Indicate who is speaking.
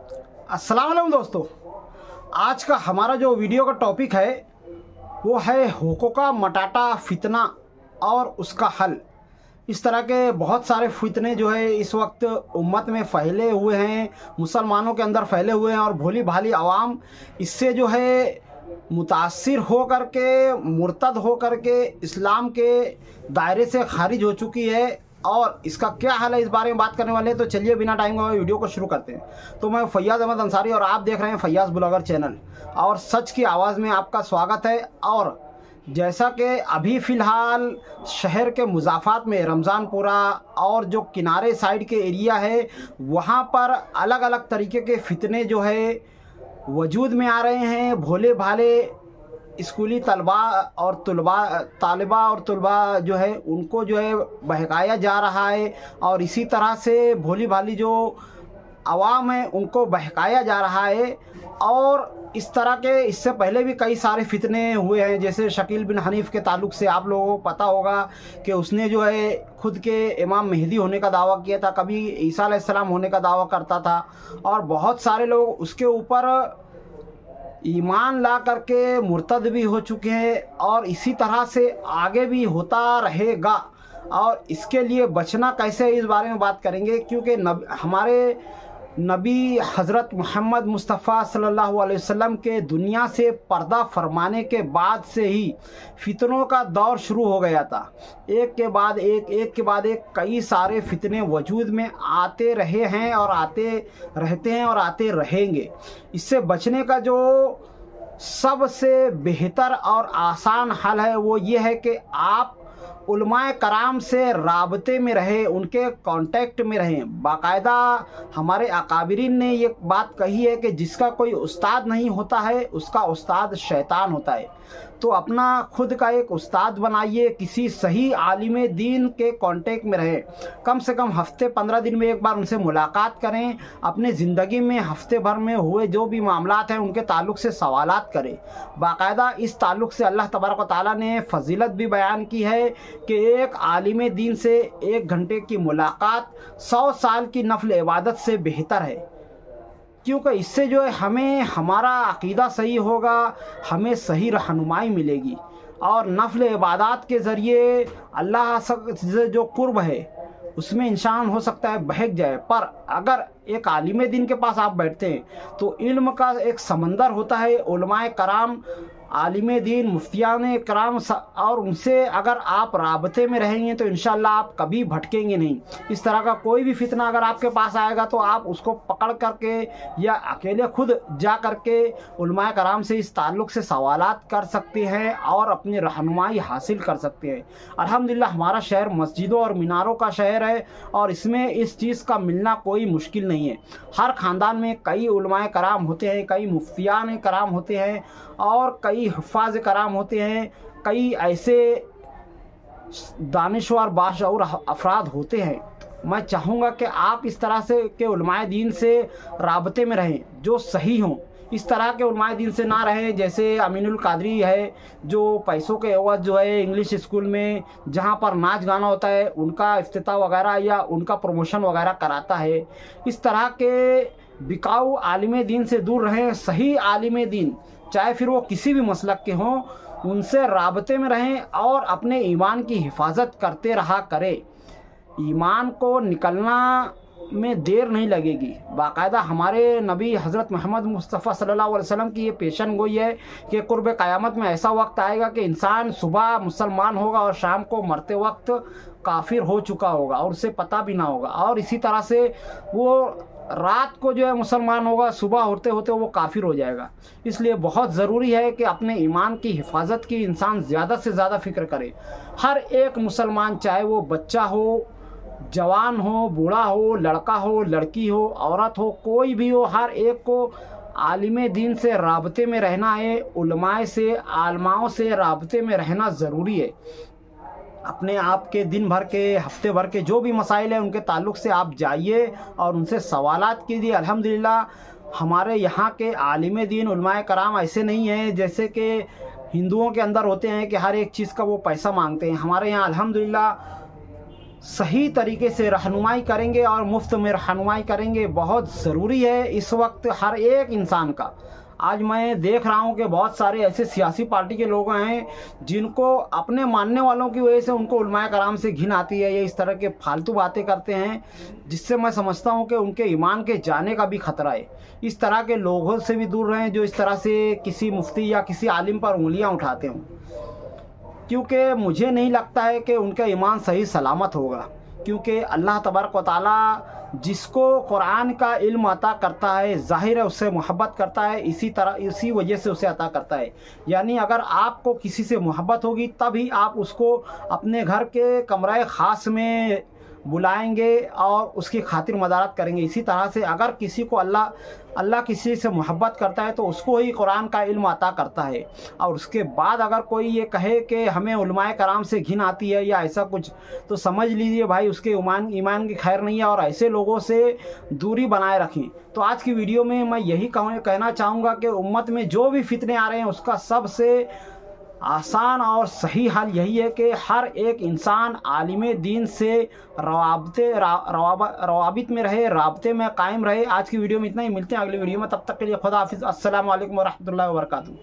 Speaker 1: अस्सलाम वालेकुम दोस्तों। आज का हमारा जो वीडियो का टॉपिक है वो है हुक्का मटाटा फितना और उसका हल। इस तरह के बहुत सारे फितने जो है इस वक्त उम्मत में फैले हुए हैं, मुसलमानों के अंदर फैले हुए हैं और भोली भाली आवाम इससे जो है मुतासिर हो करके मुर्तद हो करके इस्लाम के दायरे से खारिज हो चुकी है। और इसका क्या हाल है इस बारे में बात करने वाले हैं। तो चलिए बिना टाइम गवाए वीडियो को शुरू करते हैं। तो मैं फैयाज़ अहमद अंसारी और आप देख रहे हैं फैयाज़ ब्लॉगर चैनल और सच की आवाज़ में आपका स्वागत है। और जैसा कि अभी फ़िलहाल शहर के मुज़ाफ़ात में रमज़ानपुरा और जो किनारे साइड के एरिया है वहाँ पर अलग अलग तरीके के फितने जो है वजूद में आ रहे हैं। भोले भाले स्कूली तालिबा और तुलबा जो है उनको जो है बहकाया जा रहा है और इसी तरह से भोली भाली जो आवाम है उनको बहकाया जा रहा है। और इस तरह के इससे पहले भी कई सारे फितने हुए हैं, जैसे शकील बिन हनीफ के ताल्लुक़ से आप लोगों को पता होगा कि उसने जो है खुद के इमाम मेहदी होने का दावा किया था, कभी ईसा अलैहिस्सलाम होने का दावा करता था और बहुत सारे लोग उसके ऊपर ईमान ला करके मुर्तद भी हो चुके हैं और इसी तरह से आगे भी होता रहेगा। और इसके लिए बचना कैसे है इस बारे में बात करेंगे, क्योंकि हमारे नबी हज़रत मोहम्मद मुस्तफ़ा सल्लल्लाहु अलैहि वसल्लम के दुनिया से पर्दा फरमाने के बाद से ही फितनों का दौर शुरू हो गया था। एक के बाद एक कई सारे फितने वजूद में आते रहे हैं और आते रहते हैं और आते रहेंगे। इससे बचने का जो सबसे बेहतर और आसान हल है वो ये है कि आप उलमाए कराम से राबते में रहें, उनके कांटेक्ट में रहें। बाकायदा हमारे अकाबिरीन ने ये बात कही है कि जिसका कोई उस्ताद नहीं होता है उसका उस्ताद शैतान होता है। तो अपना खुद का एक उस्ताद बनाइए, किसी सही आलिम दीन के कांटेक्ट में रहें। कम से कम हफ्ते 15 दिन में एक बार उनसे मुलाकात करें। अपने ज़िंदगी में हफ्ते भर में हुए जो भी मामलात हैं उनके ताल्लुक़ से सवालात करें। बाकायदा इस ताल्लुक़ से अल्लाह तबारक व तआला ने फजीलत भी बयान की है कि एक आलिम दीन से 1 घंटे की मुलाकात 100 साल की नफल इबादत से बेहतर है, क्योंकि इससे जो है हमें हमारा अकीदा सही होगा, हमें सही रहनुमाई मिलेगी और नफल इबादत के ज़रिए अल्लाह से जो कुर्ब है उसमें इंसान हो सकता है बहक जाए। पर अगर एक आलिम दीन के पास आप बैठते हैं तो इल्म का एक समंदर होता है। उलमाए कराम, आलिम दीन, मुफ्तियान कराम और उनसे अगर आप राबते में रहेंगे तो इंशाअल्लाह आप कभी भटकेंगे नहीं। इस तरह का कोई भी फितना अगर आपके पास आएगा तो आप उसको पकड़ करके या अकेले खुद जा करके उलमाए कराम से इस ताल्लुक़ से सवालात कर सकते हैं और अपनी रहनुमाई हासिल कर सकते हैं। अल्हम्दुलिल्लाह हमारा शहर मस्जिदों और मीनारों का शहर है और इसमें इस चीज़ का मिलना कोई मुश्किल नहीं है। हर ख़ानदान में कई उलमाए कराम होते हैं, कई मुफ्तियान कराम होते हैं और कई हफ़ाज़ कराम होते हैं, कई ऐसे दानिशवर बाशऊर अफराद होते हैं। मैं चाहूँगा कि आप इस तरह से के उलमाए दीन से राबते में रहें जो सही हों। इस तरह के उलमाए दीन से ना रहें जैसे अमीनुल कादरी है जो पैसों के एवज जो है इंग्लिश स्कूल में जहाँ पर नाच गाना होता है उनका इफ्तिताह वगैरह या उनका प्रमोशन वगैरह कराता है। इस तरह के बिकाऊ आलिम दीन से दूर रहें। सही आलिम दीन चाहे फिर वो किसी भी मसलक के हों उनसे राबते में रहें और अपने ईमान की हिफाजत करते रहा करें। ईमान को निकलना में देर नहीं लगेगी। बाकायदा हमारे नबी हज़रत मोहम्मद मुस्तफ़ा सल्लल्लाहु अलैहि वसल्लम की ये पेशन गोई है कि कुर्ब क़यामत में ऐसा वक्त आएगा कि इंसान सुबह मुसलमान होगा और शाम को मरते वक्त काफिर हो चुका होगा और उसे पता भी ना होगा। और इसी तरह से वो रात को जो है मुसलमान होगा, सुबह होते होते वो काफिर हो जाएगा। इसलिए बहुत ज़रूरी है कि अपने ईमान की हिफाजत की इंसान ज़्यादा से ज़्यादा फ़िक्र करे। हर एक मुसलमान, चाहे वो बच्चा हो, जवान हो, बूढ़ा हो, लड़का हो, लड़की हो, औरत हो, कोई भी हो, हर एक को आलिम दीन से राबते में रहना है। उलमाए से, आलमाओं से राबते में रहना ज़रूरी है। अपने आप के दिन भर के, हफ्ते भर के जो भी मसाइल हैं उनके ताल्लुक़ से आप जाइए और उनसे सवालात कीजिए। अल्हम्दुलिल्लाह हमारे यहाँ के आलिम दीन उलमाए कराम ऐसे नहीं हैं जैसे कि हिंदुओं के अंदर होते हैं कि हर एक चीज़ का वो पैसा मांगते हैं। हमारे यहाँ अल्हम्दुलिल्लाह सही तरीके से रहनुमाई करेंगे और मुफ्त में रहनुमाई करेंगे, बहुत ज़रूरी है इस वक्त हर एक इंसान का। आज मैं देख रहा हूँ कि बहुत सारे ऐसे सियासी पार्टी के लोग हैं जिनको अपने मानने वालों की वजह से उनको उलमाए कराम से घिन आती है। ये इस तरह के फालतू बातें करते हैं जिससे मैं समझता हूँ कि उनके ईमान के जाने का भी खतरा है। इस तरह के लोगों से भी दूर रहें जो इस तरह से किसी मुफ्ती या किसी आलिम पर उंगलियाँ उठाते हों, क्योंकि मुझे नहीं लगता है कि उनका ईमान सही सलामत होगा। क्योंकि अल्लाह तबारक व तआला जिसको कुरान का इल्म अता करता है, ज़ाहिर है उससे मोहब्बत करता है, इसी वजह से उसे अता करता है। यानी अगर आपको किसी से मोहब्बत होगी तभी आप उसको अपने घर के कमरे ख़ास में बुलाएंगे और उसकी खातिर मदारत करेंगे। इसी तरह से अगर किसी को अल्लाह किसी से मोहब्बत करता है तो उसको ही कुरान का इल्म अता करता है। और उसके बाद अगर कोई ये कहे कि हमें उलमाए कराम से घिन आती है या ऐसा कुछ, तो समझ लीजिए भाई उसके ईमान की खैर नहीं है और ऐसे लोगों से दूरी बनाए रखें। तो आज की वीडियो में मैं यही कहना चाहूँगा कि उम्मत में जो भी फितने आ रहे हैं उसका सबसे आसान और सही हल यही है कि हर एक इंसान आलिम दीन से रवाबित में रहे, राब्ते में कायम रहे। आज की वीडियो में इतना ही, मिलते हैं अगली वीडियो में, तब तक के लिए खुदा हाफिज़। अस्सलामु अलैकुम व रहमतुल्लाहि व बरकातुहू।